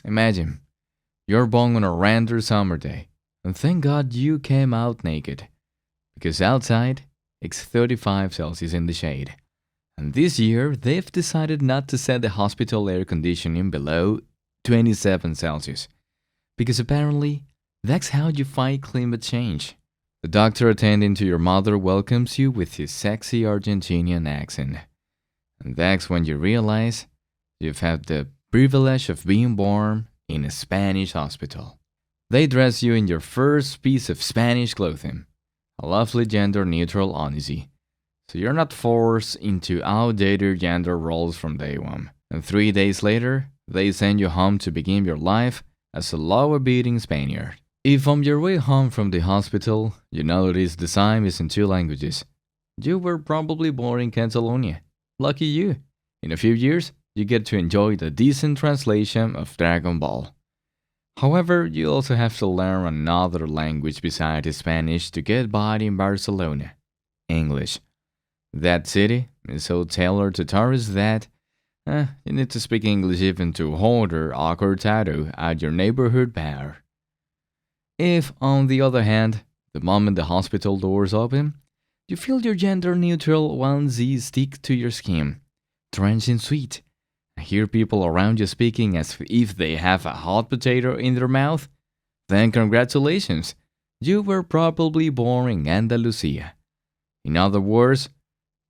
Imagine, you're born on a random summer day, and thank God you came out naked, because outside it's 35 Celsius in the shade. And this year, they've decided not to set the hospital air conditioning below 27 Celsius, because apparently that's how you fight climate change. The doctor attending to your mother welcomes you with his sexy Argentinian accent. And that's when you realize you've had the privilege of being born in a Spanish hospital. They dress you in your first piece of Spanish clothing, a lovely gender neutral onesie, so you're not forced into outdated gender roles from day one. And 3 days later, they send you home to begin your life as a law-abiding Spaniard. If on your way home from the hospital you notice the sign is in two languages, you were probably born in Catalonia. Lucky you. In a few years, you get to enjoy the decent translation of Dragon Ball. However, you also have to learn another language besides Spanish to get by in Barcelona: English. That city is so tailored to tourists that you need to speak English even to order a cortado at your neighborhood bar. If, on the other hand, the moment the hospital doors open, you feel your gender neutral onesie stick to your skin, drenched in sweat, and hear people around you speaking as if they have a hot potato in their mouth, then congratulations, you were probably born in Andalusia. In other words,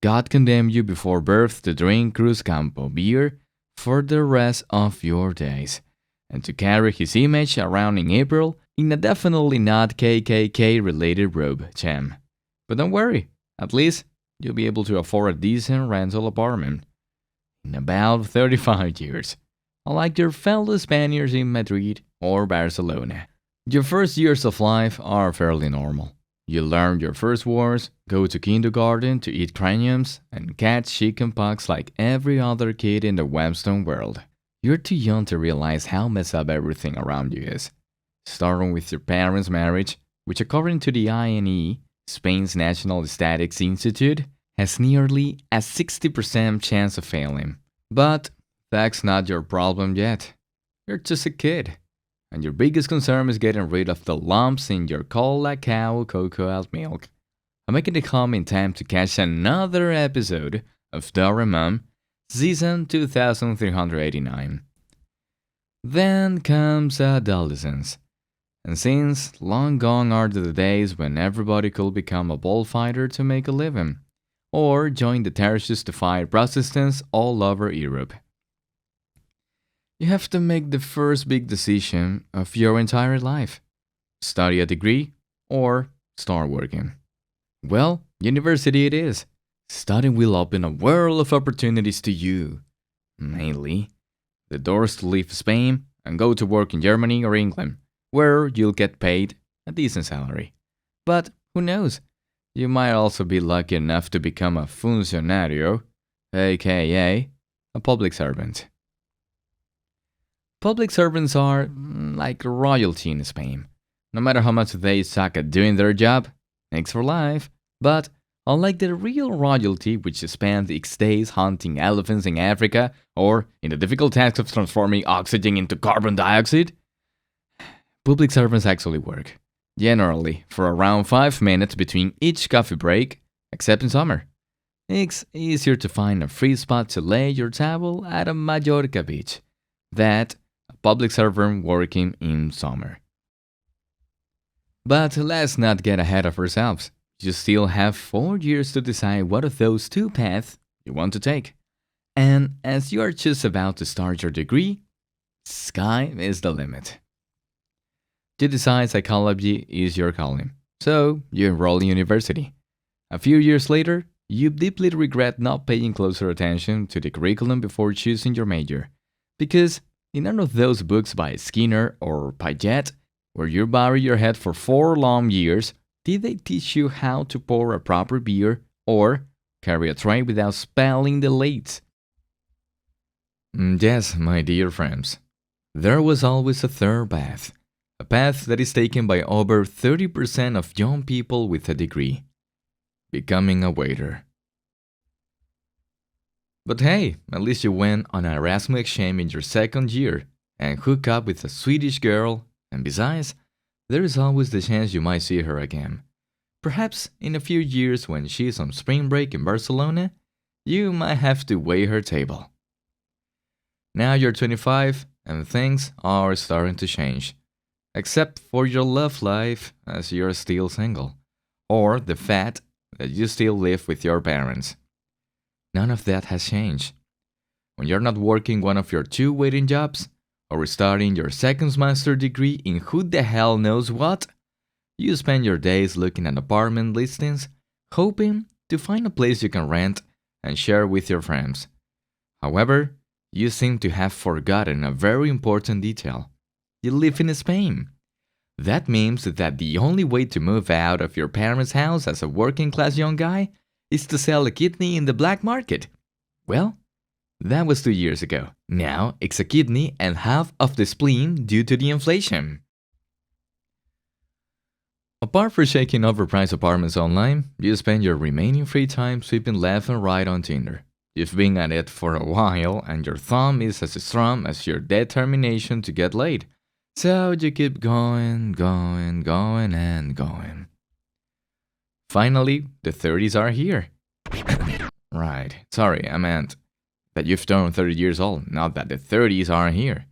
God condemned you before birth to drink Cruz Campo beer for the rest of your days, and to carry his image around in April in a definitely not KKK related robe, Cham. But don't worry, at least you'll be able to afford a decent rental apartment in about 35 years, unlike your fellow Spaniards in Madrid or Barcelona. Your first years of life are fairly normal. You learn your first words, go to kindergarten to eat craniums, and catch chickenpox like every other kid in the Western world. You're too young to realize how messed up everything around you is. Starting with your parents' marriage, which according to the INE, Spain's National Statistics Institute, has nearly a 60% chance of failing. But that's not your problem yet. You're just a kid. And your biggest concern is getting rid of the lumps in your cola cow cocoa milk. I'm making it home in time to catch another episode of Doraemon, season 2389. Then comes adolescence. And since long gone are the days when everybody could become a bullfighter to make a living, or join the terrorists to fight Protestants all over Europe. You have to make the first big decision of your entire life: study a degree or start working. Well, university it is. Studying will open a world of opportunities to you. Mainly, the doors to leave Spain and go to work in Germany or England, where you'll get paid a decent salary. But who knows? You might also be lucky enough to become a funcionario, aka a public servant. Public servants are like royalty in Spain. No matter how much they suck at doing their job, thanks for life. But unlike the real royalty, which spends its days hunting elephants in Africa or in the difficult task of transforming oxygen into carbon dioxide, public servants actually work. Generally, for around 5 minutes between each coffee break, except in summer. It's easier to find a free spot to lay your towel at a Mallorca beach than a public servant working in summer. But let's not get ahead of ourselves. You still have 4 years to decide what of those two paths you want to take. And as you are just about to start your degree, sky is the limit. You decide psychology is your calling, so you enroll in university. A few years later, you deeply regret not paying closer attention to the curriculum before choosing your major, because in none of those books by Skinner or Piaget, where you bury your head for 4 long years, did they teach you how to pour a proper beer or carry a tray without spelling the lates? Yes, my dear friends, there was always a third path. A path that is taken by over 30% of young people with a degree: becoming a waiter. But hey, at least you went on an Erasmus exchange in your second year, and hook up with a Swedish girl, and besides, there is always the chance you might see her again. Perhaps in a few years when she's on spring break in Barcelona, you might have to wait her table. Now you're 25 and things are starting to change. Except for your love life as you're still single, or the fact that you still live with your parents. None of that has changed. When you're not working one of your two waiting jobs, or starting your second master degree in who the hell knows what, you spend your days looking at apartment listings, hoping to find a place you can rent and share with your friends. However, you seem to have forgotten a very important detail. You live in Spain. That means that the only way to move out of your parents' house as a working class young guy is to sell a kidney in the black market. Well, that was 2 years ago. Now it's a kidney and half of the spleen due to the inflation. Apart from shaking overpriced apartments online, you spend your remaining free time sweeping left and right on Tinder. You've been at it for a while and your thumb is as strong as your determination to get laid. So you keep going, and going. Finally, the 30s are here. Right, sorry, I meant that you've turned 30 years old, not that the 30s are here.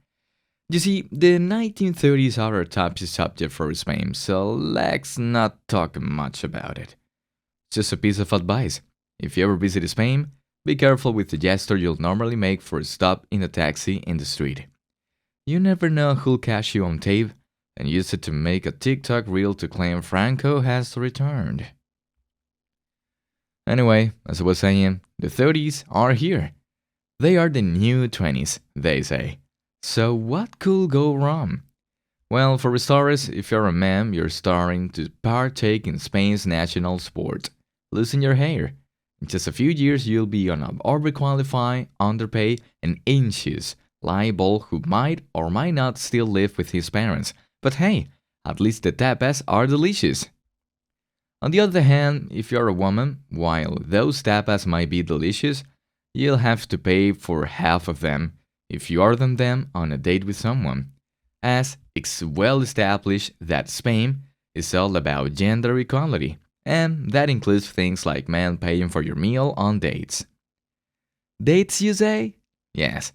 You see, the 1930s are a touchy subject for Spain, so let's not talk much about it. Just a piece of advice. If you ever visit Spain, be careful with the gesture you'll normally make for a stop in a taxi in the street. You never know who'll catch you on tape and use it to make a TikTok reel to claim Franco has returned. Anyway, as I was saying, the 30s are here. They are the new 20s, they say. So what could go wrong? Well, for starters, if you're a man, you're starting to partake in Spain's national sport, losing your hair. In just a few years, you'll be on an overqualified, underpaid, and anxious liable who might or might not still live with his parents. But hey, at least the tapas are delicious. On the other hand, if you're a woman, while those tapas might be delicious, you'll have to pay for half of them if you order them on a date with someone, as it's well established that Spain is all about gender equality, and that includes things like men paying for your meal on dates. Dates, you say? Yes.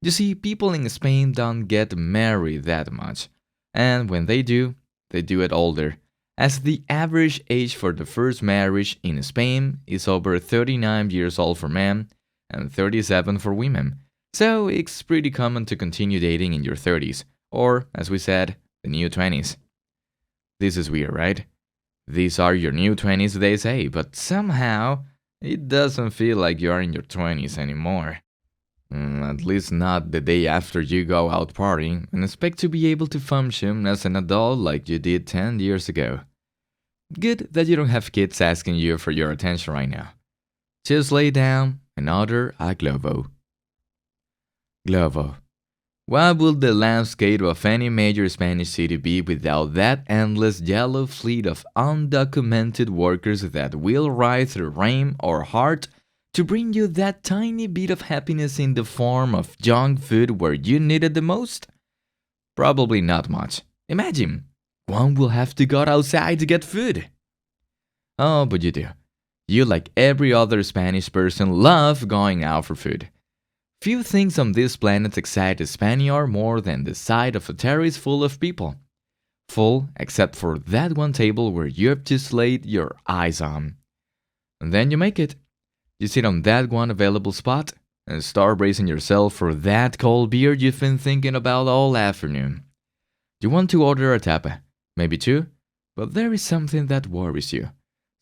You see, people in Spain don't get married that much, and when they do it older, as the average age for the first marriage in Spain is over 39 years old for men and 37 for women. So it's pretty common to continue dating in your 30s, or, as we said, the new 20s. This is weird, right? These are your new 20s, they say, but somehow it doesn't feel like you are in your 20s anymore. At least not the day after you go out partying and expect to be able to function as an adult like you did 10 years ago. Good that you don't have kids asking you for your attention right now. Just lay down and order a globo. Globo. What would the landscape of any major Spanish city be without that endless yellow fleet of undocumented workers that will ride through rain or heart to bring you that tiny bit of happiness in the form of junk food where you need it the most? Probably not much. Imagine, one will have to go outside to get food. Oh, but you do. You, like every other Spanish person, love going out for food. Few things on this planet excite a Spaniard more than the sight of a terrace full of people. Full, except for that one table where you have just laid your eyes on. And then you make it. You sit on that one available spot and start bracing yourself for that cold beer you've been thinking about all afternoon. You want to order a tapa, maybe two, but there is something that worries you.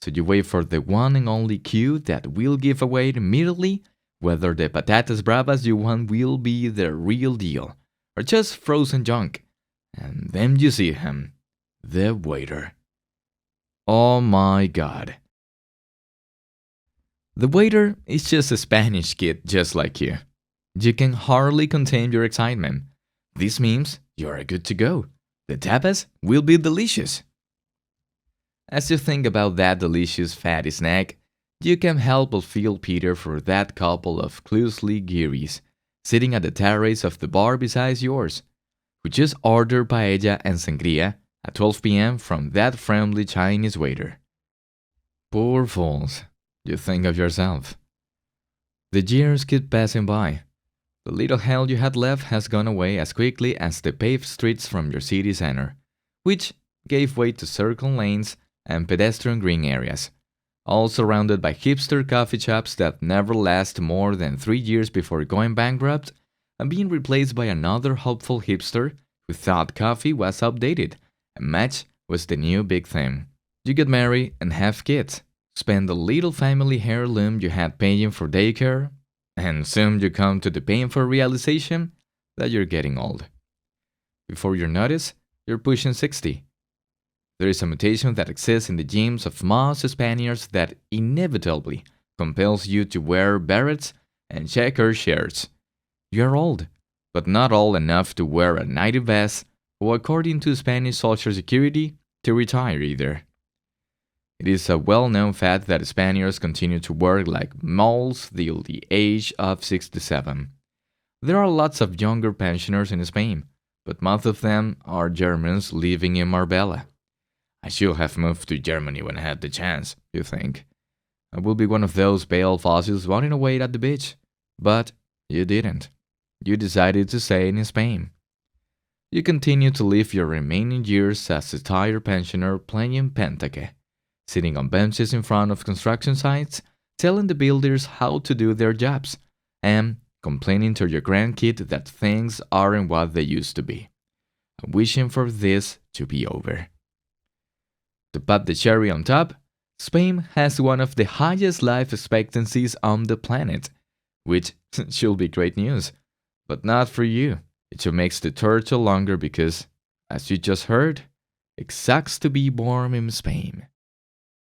So you wait for the one and only cue that will give away immediately whether the patatas bravas you want will be the real deal or just frozen junk. And then you see him, the waiter. Oh my God. The waiter is just a Spanish kid just like you. You can hardly contain your excitement. This means you are good to go. The tapas will be delicious. As you think about that delicious fatty snack, you can't help but feel pity for that couple of closely gearies sitting at the terrace of the bar beside yours, who just ordered paella and sangría at 12 p.m. from that friendly Chinese waiter. Poor fools, you think of yourself. The years keep passing by. The little hell you had left has gone away as quickly as the paved streets from your city center, which gave way to circle lanes and pedestrian green areas, all surrounded by hipster coffee shops that never last more than 3 years before going bankrupt and being replaced by another hopeful hipster who thought coffee was outdated and match was the new big thing. You get married and have kids, spend the little family heirloom you had paying for daycare, and soon you come to the painful realization that you're getting old. Before you notice, you're pushing 60. There is a mutation that exists in the genes of most Spaniards that inevitably compels you to wear berets and checker shirts. You're old, but not old enough to wear a nighty vest or, according to Spanish Social Security, to retire either. It is a well-known fact that Spaniards continue to work like moles till the age of 67. There are lots of younger pensioners in Spain, but most of them are Germans living in Marbella. I should have moved to Germany when I had the chance, you think. I will be one of those pale fossils running away at the beach. But you didn't. You decided to stay in Spain. You continue to live your remaining years as a tired pensioner playing pentaque, sitting on benches in front of construction sites, telling the builders how to do their jobs, and complaining to your grandkid that things aren't what they used to be, and wishing for this to be over. To put the cherry on top, Spain has one of the highest life expectancies on the planet, which should be great news, but not for you. It should make the torture longer because, as you just heard, it sucks to be born in Spain.